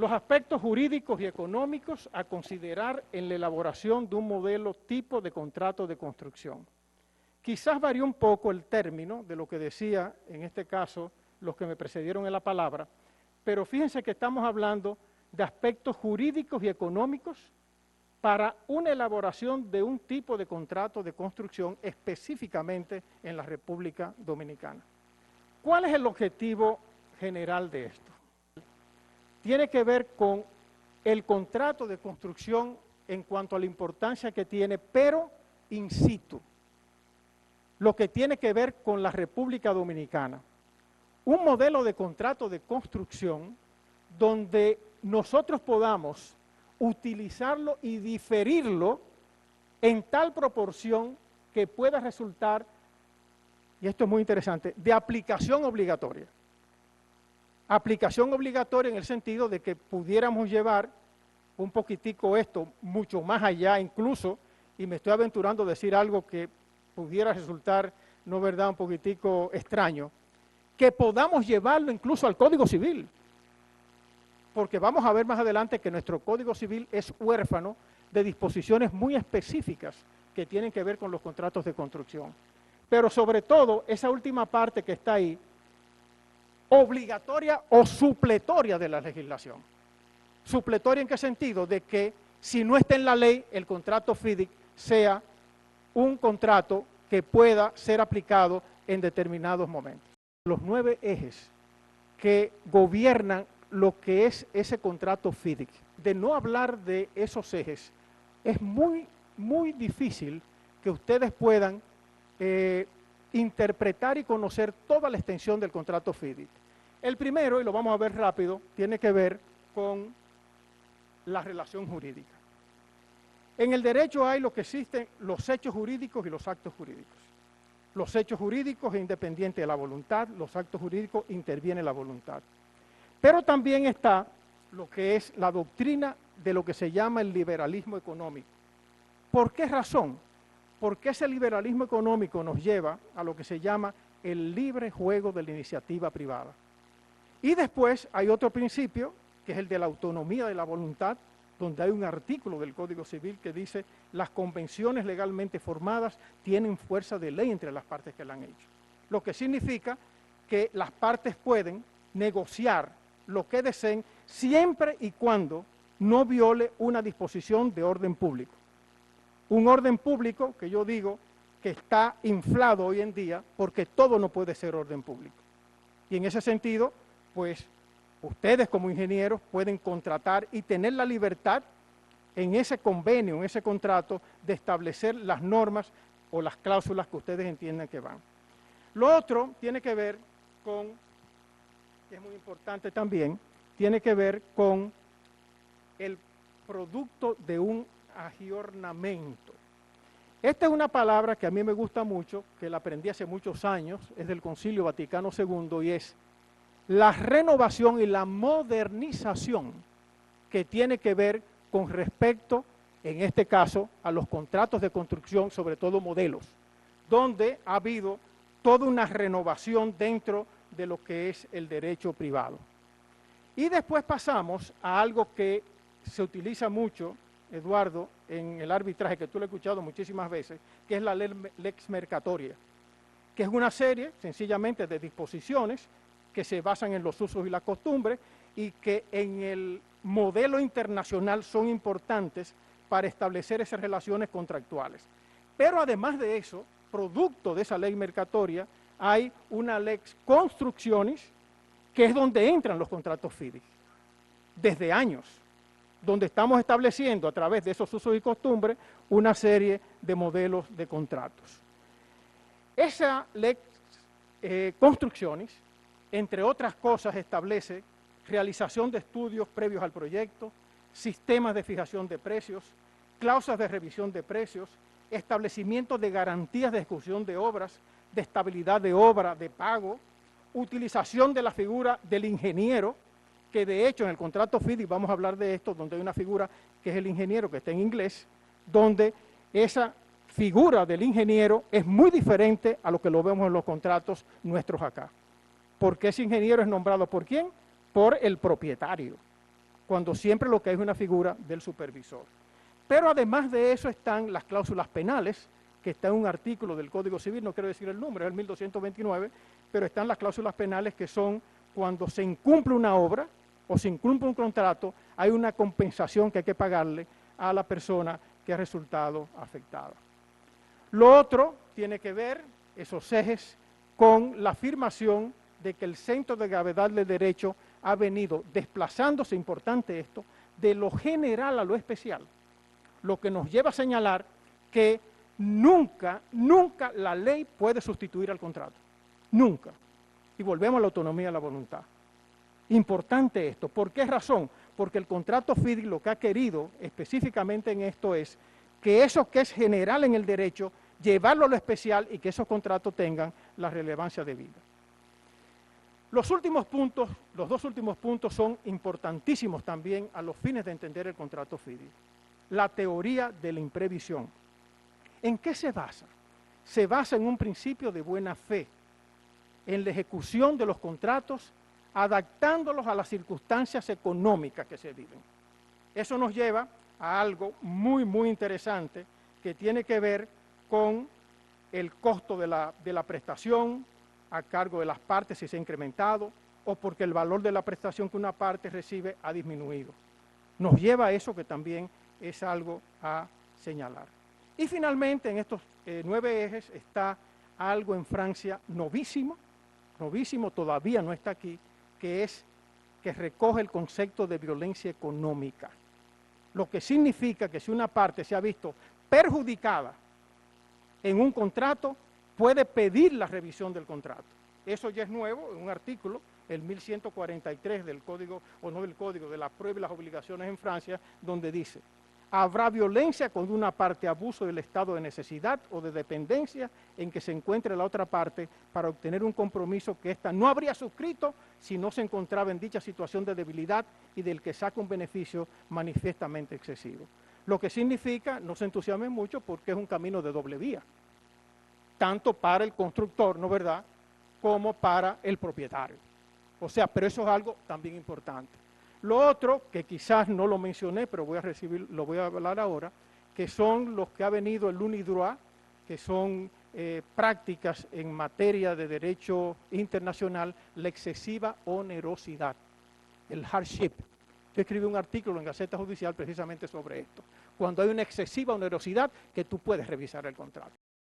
Los aspectos jurídicos y económicos a considerar en la elaboración de un modelo tipo de contrato de construcción. Quizás varía un poco el término de lo que decía, en este caso, los que me precedieron en la palabra, pero fíjense que estamos hablando de aspectos jurídicos y económicos para una elaboración de un tipo de contrato de construcción específicamente en la República Dominicana. ¿Cuál es el objetivo general de esto? Tiene que ver con el contrato de construcción en cuanto a la importancia que tiene, pero in situ, lo que tiene que ver con la República Dominicana. Un modelo de contrato de construcción donde nosotros podamos utilizarlo y diferirlo en tal proporción que pueda resultar, y esto es muy interesante, de aplicación obligatoria. Aplicación obligatoria en el sentido de que pudiéramos llevar un poquitico esto mucho más allá incluso, y me estoy aventurando a decir algo que pudiera resultar, no verdad, un poquitico extraño, que podamos llevarlo incluso al Código Civil, porque vamos a ver más adelante que nuestro Código Civil es huérfano de disposiciones muy específicas que tienen que ver con los contratos de construcción. Pero sobre todo, esa última parte que está ahí, obligatoria o supletoria de la legislación. ¿Supletoria en qué sentido? De que si no está en la ley, el contrato FIDIC sea un contrato que pueda ser aplicado en determinados momentos. Los 9 ejes que gobiernan lo que es ese contrato FIDIC. De no hablar de esos ejes, es muy difícil que ustedes puedan interpretar y conocer toda la extensión del contrato FIDIC. El primero, y lo vamos a ver rápido, tiene que ver con la relación jurídica. En el derecho hay lo que existen los hechos jurídicos y los actos jurídicos. Los hechos jurídicos es independiente de la voluntad, los actos jurídicos interviene la voluntad. Pero también está lo que es la doctrina de lo que se llama el liberalismo económico. ¿Por qué razón? Porque ese liberalismo económico nos lleva a lo que se llama el libre juego de la iniciativa privada. Y después hay otro principio, que es el de la autonomía de la voluntad, donde hay un artículo del Código Civil que dice las convenciones legalmente formadas tienen fuerza de ley entre las partes que la han hecho. Lo que significa que las partes pueden negociar lo que deseen siempre y cuando no viole una disposición de orden público. Un orden público que yo digo que está inflado hoy en día porque todo no puede ser orden público. Y en ese sentido, pues ustedes como ingenieros pueden contratar y tener la libertad en ese convenio, en ese contrato, de establecer las normas o las cláusulas que ustedes entiendan que van. Lo otro tiene que ver con, que es muy importante también, tiene que ver con el producto de un agiornamento. Esta es una palabra que a mí me gusta mucho, que la aprendí hace muchos años, es del Concilio Vaticano II, y es la renovación y la modernización que tiene que ver con respecto, en este caso, a los contratos de construcción, sobre todo modelos, donde ha habido toda una renovación dentro de lo que es el derecho privado. Y después pasamos a algo que se utiliza mucho, Eduardo, en el arbitraje, que tú lo has escuchado muchísimas veces, que es la lex mercatoria, que es una serie, sencillamente, de disposiciones que se basan en los usos y las costumbres y que en el modelo internacional son importantes para establecer esas relaciones contractuales. Pero además de eso, producto de esa ley mercatoria, hay una lex constructionis, que es donde entran los contratos FIDIC, desde años, donde estamos estableciendo a través de esos usos y costumbres una serie de modelos de contratos. Esa lex constructionis, entre otras cosas, establece realización de estudios previos al proyecto, sistemas de fijación de precios, cláusulas de revisión de precios, establecimiento de garantías de ejecución de obras, de estabilidad de obra, de pago, utilización de la figura del ingeniero, que de hecho en el contrato FIDIC, vamos a hablar de esto, donde hay una figura que es el ingeniero, que está en inglés, donde esa figura del ingeniero es muy diferente a lo que lo vemos en los contratos nuestros acá. Porque ese ingeniero es nombrado ¿por quién? Por el propietario. cuando siempre lo que hay es una figura del supervisor. Pero además de eso están las cláusulas penales, que está en un artículo del Código Civil, no quiero decir el número, es el 1229, pero están las cláusulas penales que son cuando se incumple una obra o se incumple un contrato, hay una compensación que hay que pagarle a la persona que ha resultado afectada. Lo otro tiene que ver, esos ejes, con la afirmación de que el centro de gravedad del derecho ha venido desplazándose, importante esto, de lo general a lo especial, lo que nos lleva a señalar que nunca la ley puede sustituir al contrato, nunca. Y volvemos a la autonomía de la voluntad. Importante esto, ¿por qué razón? Porque el contrato FIDIC lo que ha querido específicamente en esto es que eso que es general en el derecho, llevarlo a lo especial y que esos contratos tengan la relevancia debida. Los dos últimos puntos son importantísimos también a los fines de entender el contrato FIDIC. La teoría de la imprevisión. ¿En qué se basa? Se basa en un principio de buena fe, en la ejecución de los contratos, adaptándolos a las circunstancias económicas que se viven. Eso nos lleva a algo muy interesante que tiene que ver con el costo de la prestación a cargo de las partes si se ha incrementado o porque el valor de la prestación que una parte recibe ha disminuido. Nos lleva a eso que también es algo a señalar. Y finalmente en estos 9 ejes está algo en Francia novísimo, todavía no está aquí, que recoge el concepto de violencia económica. Lo que significa que si una parte se ha visto perjudicada en un contrato, puede pedir la revisión del contrato. Eso ya es nuevo, en un artículo, el 1143 del Código, o no del Código, de la prueba y las obligaciones en Francia, donde dice: habrá violencia cuando una parte abuso del estado de necesidad o de dependencia en que se encuentre la otra parte para obtener un compromiso que ésta no habría suscrito si no se encontraba en dicha situación de debilidad y del que saca un beneficio manifiestamente excesivo. Lo que significa, no se entusiasmen mucho porque es un camino de doble vía, tanto para el constructor, ¿no verdad?, como para el propietario. O sea, pero eso es algo también importante. Lo otro, que quizás no lo mencioné, pero lo voy a hablar ahora, que son los que ha venido el unidroit, que son prácticas en materia de derecho internacional, la excesiva onerosidad, el hardship. Yo escribí un artículo en Gaceta Judicial precisamente sobre esto. Cuando hay una excesiva onerosidad, que tú puedes revisar el contrato.